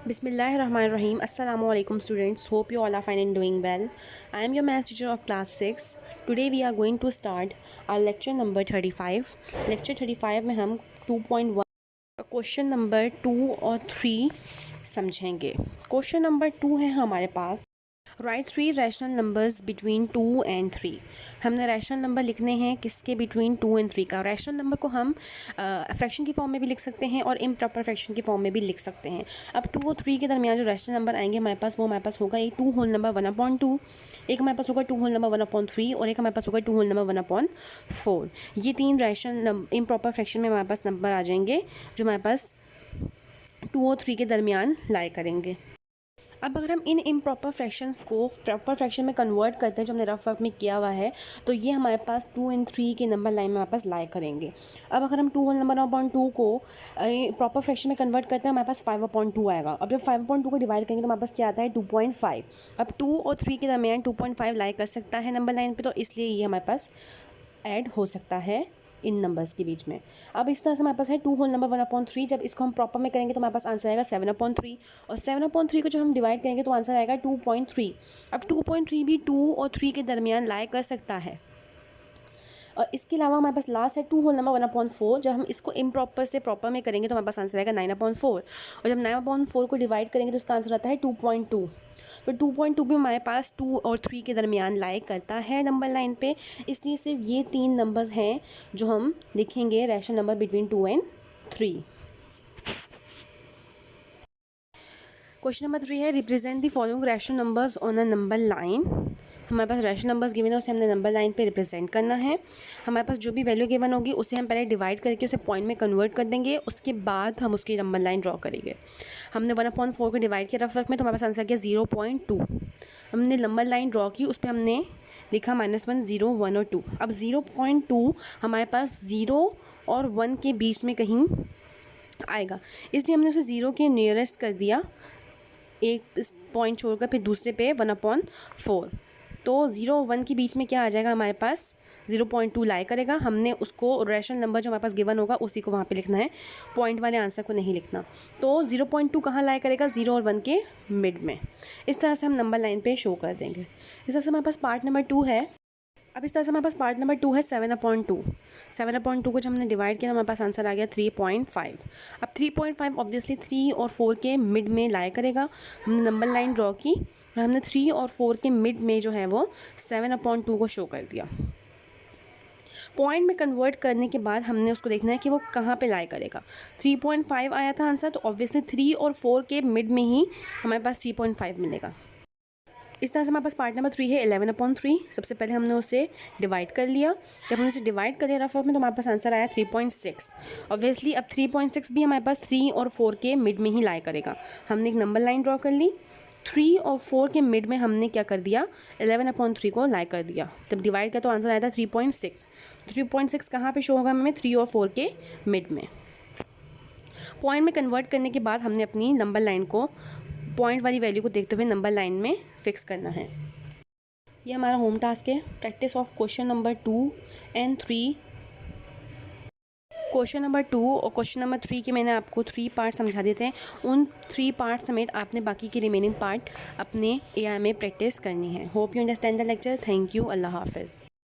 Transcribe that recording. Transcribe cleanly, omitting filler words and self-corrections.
Bismillahirrahmanirrahim. Assalamu alaikum students. Hope you all are fine and doing well. I am your maths teacher of class 6. Today we are going to start our lecture number 35. Lecture 35 में हम 2.1 question number 2 और 3 समझेंगे. Question number 2 है हमारे पास, right 3 rational numbers between 2 and 3. हमने rational number लिखने हैं किसके बिटवीन 2 एंड 3 का. रैशनल नंबर को हम फ्रैक्शन की फॉर्म में भी लिख सकते हैं और इम्प्रॉपर फ्रैक्शन की फॉर्म में भी लिख सकते हैं. अब 2 और 3 के दरमियान जो रैशनल नंबर आएंगे हमारे पास, वो हमारे पास होगा एक 2 होल नंबर 1/2, एक हमारे पास होगा 2 होल नंबर 1/3 और एक हमारे पास होगा 2 होल नंबर 1/4. ये 3 रैशनल इम्प्रॉपर फ्रैक्शन में हमारे पास नंबर आ जाएंगे जो हमारे पास 2 और 3 के दरमियान लाई करेंगे. अब अगर हम इन इम्प्रॉपर फ्रैक्शंस को प्रॉपर फ्रैक्शन में कन्वर्ट करते हैं जो हमने रफ वर्क में किया हुआ है, तो ये हमारे पास 2 और 3 के नंबर लाइन में हमारे पास लाई करेंगे. अब अगर हम 2 होल नंबर 1/2 को प्रॉपर फ्रैक्शन में कन्वर्ट करते हैं हमारे पास 5/2 आएगा. अब जब 5/2 को डिवाइड करेंगे तो हमारे पास क्या आता है 2.5. अब 2 और 3 के दरमियान 2.5 लाई कर सकता है नंबर लाइन पे, तो इसलिए ये हमारे पास ऐड हो सकता है इन नंबर्स के बीच में. अब इस तरह से हमारे पास है 2 होल नंबर 1/3. जब इसको हम प्रॉपर में करेंगे तो हमारे पास आंसर आएगा 7/3 और 7/3 को जब हम डिवाइड करेंगे तो आंसर आएगा 2.3. अब 2.3 भी 2 और 3 के दरमियान लाई कर सकता है. और इसके अलावा हमारे पास लास्ट है 2 होल नंबर 1/4. जब हम इसको इम्प्रॉपर से प्रॉपर में करेंगे तो हमारे पास आंसर आएगा 9/4 और जब 9/4 को डिवाइड करेंगे तो इसका आंसर आता है 2.2. तो 2.2 भी हमारे पास 2 और 3 के दरमियान लाई करता है नंबर लाइन पे. इसलिए सिर्फ ये 3 नंबर्स हैं जो हम लिखेंगे rational number between 2 and 3. Question number 3 है, represent the following rational numbers on a number line. हमारे पास रैशनल नंबर्स गिवन है, उसे हमने नंबर लाइन पे रिप्रेजेंट करना है. हमारे पास जो भी वैल्यू गिवन होगी उसे हम पहले डिवाइड करके उसे पॉइंट में कन्वर्ट कर देंगे, उसके बाद हम उसकी नंबर लाइन ड्रॉ करेंगे. हमने 1/4 को डिवाइड किया रफ वर्क में तो हमारे पास आंसर गया 0.2. हमने नंबर लाइन ड्रॉ की, उस पर हमने लिखा -1, 0, 1 और 2. अब 0.2 हमारे पास 0 और 1 के बीच में कहीं आएगा, इसलिए हमने उसे 0 के नियरेस्ट कर दिया, एक पॉइंट छोड़कर फिर दूसरे पे 1/4. तो 0 और 1 के बीच में क्या आ जाएगा हमारे पास 0.2 लाई करेगा. हमने उसको रैशनल नंबर जो हमारे पास गिवन होगा उसी को वहाँ पे लिखना है, पॉइंट वाले आंसर को नहीं लिखना. तो 0.2 कहाँ लाई करेगा 0 और 1 के मिड में. इस तरह से हम नंबर लाइन पे शो कर देंगे. इस तरह से हमारे पास पार्ट नंबर 2 है. अब इस तरह से हमारे पास पार्ट नंबर 2 है 7/2. 7/2 को जब हमने डिवाइड किया तो हमारे पास आंसर आ गया 3.5. अब 3.5 ऑब्वियसली 3 और 4 के मिड में लाई करेगा. हमने नंबर लाइन ड्रॉ की और हमने 3 और 4 के मिड में जो है वो 7/2 को शो कर दिया. पॉइंट में कन्वर्ट करने के बाद हमने उसको देखना है कि वो कहाँ पे लाई करेगा. 3.5 आया था आंसर, तो ऑब्वियसली 3 और 4 के मिड में ही हमारे पास 3.5 मिलेगा. इस तरह से हमारे पास पार्ट नंबर 3 है 11/3. सबसे पहले हमने उसे डिवाइड कर लिया. जब हमने उसे डिवाइड कर लिया रफ वर्क में तो हमारे पास आंसर आया 3.6. ऑब्वियसली अब 3.6 भी हमारे पास 3 और 4 के मिड में ही लाई करेगा. हमने एक नंबर लाइन ड्रॉ कर ली, 3 और 4 के मिड में हमने क्या कर दिया 11/3 को लाई कर दिया. जब डिवाइड किया तो आंसर आया था 3.6. 3.6 कहाँ पे शो होगा हमें 3 और 4 के मिड में. पॉइंट में कन्वर्ट करने के बाद हमने अपनी नंबर लाइन को पॉइंट वाली वैल्यू को देखते हुए नंबर लाइन में फिक्स करना है. ये हमारा होम टास्क है, practice of question number 2 and 3. Question number 2 और क्वेश्चन नंबर 3 के मैंने आपको 3 पार्ट समझा देते हैं. उन 3 पार्ट समेत आपने बाकी के रिमेनिंग पार्ट अपने एआई में प्रैक्टिस करनी है. Hope you understand the lecture. Thank you. अल्लाह हाफिज़.